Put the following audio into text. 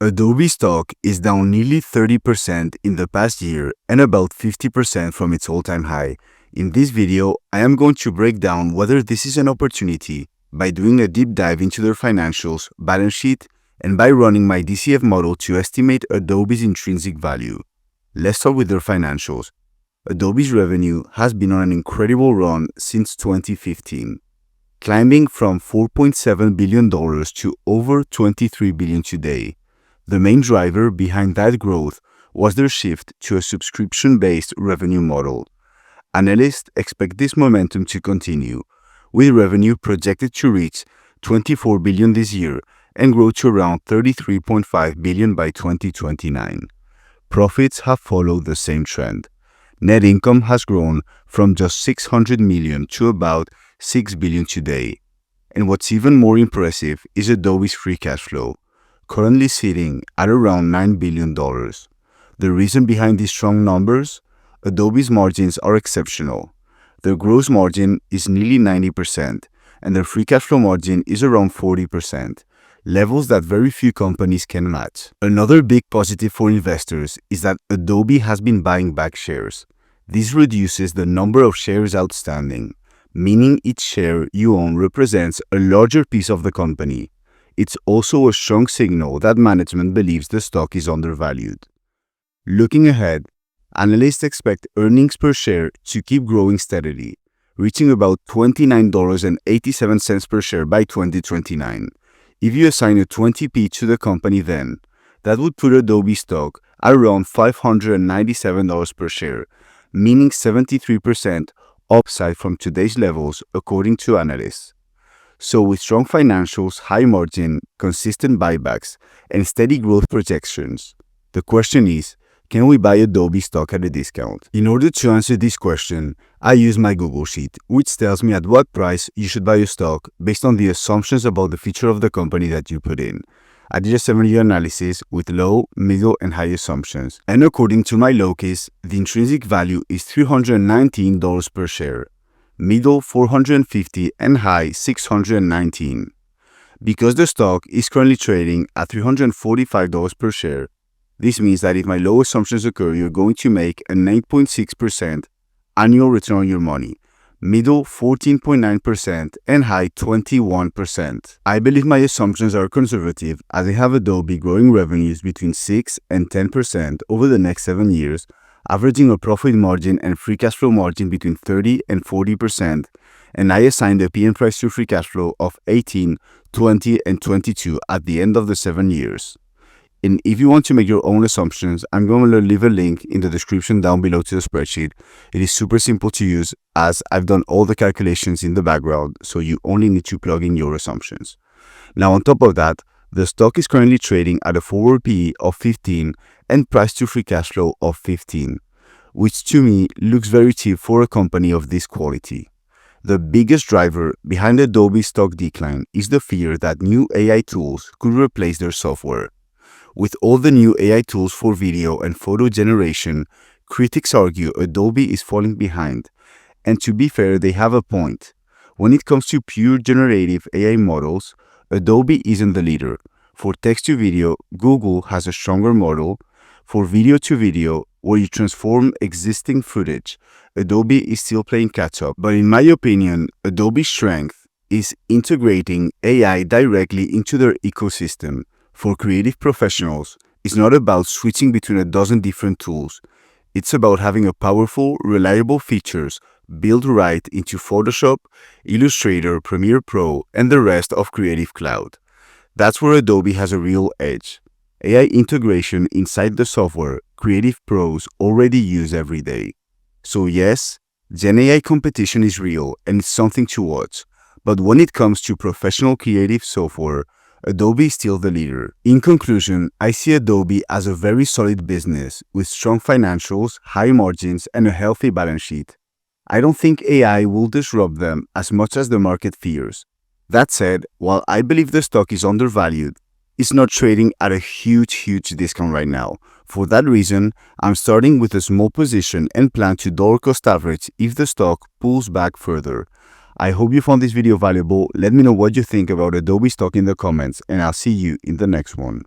Adobe stock is down nearly 30% in the past year and about 50% from its all-time high. In this video, I am going to break down whether this is an opportunity by doing a deep dive into their financials, balance sheet, and by running my DCF model to estimate Adobe's intrinsic value. Let's start with their financials. Adobe's revenue has been on an incredible run since 2015, climbing from $4.7 billion to over $23 billion today. The main driver behind that growth was their shift to a subscription-based revenue model. Analysts expect this momentum to continue, with revenue projected to reach $24 billion this year and grow to around $33.5 billion by 2029. Profits have followed the same trend. Net income has grown from just $600 million to about $6 billion today. And what's even more impressive is Adobe's free cash flow, currently sitting at around $9 billion. The reason behind these strong numbers? Adobe's margins are exceptional. Their gross margin is nearly 90%, and their free cash flow margin is around 40%, levels that very few companies can match. Another big positive for investors is that Adobe has been buying back shares. This reduces the number of shares outstanding, meaning each share you own represents a larger piece of the company. It's also a strong signal that management believes the stock is undervalued. Looking ahead, analysts expect earnings per share to keep growing steadily, reaching about $29.87 per share by 2029. If you assign a 20p to the company then, that would put Adobe stock at around $597 per share, meaning 73% upside from today's levels according to analysts. So with strong financials, high margin, consistent buybacks, and steady growth projections, the question is, can we buy Adobe stock at a discount? In order to answer this question, I use my Google Sheet, which tells me at what price you should buy a stock based on the assumptions about the future of the company that you put in. I did a 7-year analysis with low, middle, and high assumptions. And according to my low case, the intrinsic value is $319 per share, middle $450, and high $619. Because the stock is currently trading at $345 per share, this means that if my low assumptions occur, you're going to make a 9.6% annual return on your money, middle 14.9%, and high 21%. I believe my assumptions are conservative as I have Adobe growing revenues between 6 and 10% over the next 7 years, averaging a profit margin and free cash flow margin between 30 and 40%, and I assigned a P/E price to free cash flow of 18, 20, and 22 at the end of the 7 years. And if you want to make your own assumptions, I'm going to leave a link in the description down below to the spreadsheet. It is super simple to use as I've done all the calculations in the background, so you only need to plug in your assumptions. Now on top of that, the stock is currently trading at a forward PE of 15 and price to free cash flow of 15, which to me looks very cheap for a company of this quality. The biggest driver behind Adobe's stock decline is the fear that new AI tools could replace their software. With all the new AI tools for video and photo generation, critics argue Adobe is falling behind. And to be fair, they have a point. When it comes to pure generative AI models, Adobe isn't the leader. For text to video, Google has a stronger model. For video to video, where you transform existing footage, Adobe is still playing catch up. But in my opinion, Adobe's strength is integrating AI directly into their ecosystem. For creative professionals, it's not about switching between a dozen different tools. It's about having a powerful, reliable features built right into Photoshop, Illustrator, Premiere Pro, and the rest of Creative Cloud. That's where Adobe has a real edge. AI integration inside the software creative pros already use every day. So yes, Gen AI competition is real and it's something to watch. But when it comes to professional creative software, Adobe is still the leader. In conclusion, I see Adobe as a very solid business with strong financials, high margins, and a healthy balance sheet. I don't think AI will disrupt them as much as the market fears. That said, while I believe the stock is undervalued, it's not trading at a huge discount right now. For that reason, I'm starting with a small position and plan to dollar cost average if the stock pulls back further. I hope you found this video valuable. Let me know what you think about Adobe stock in the comments, and I'll see you in the next one.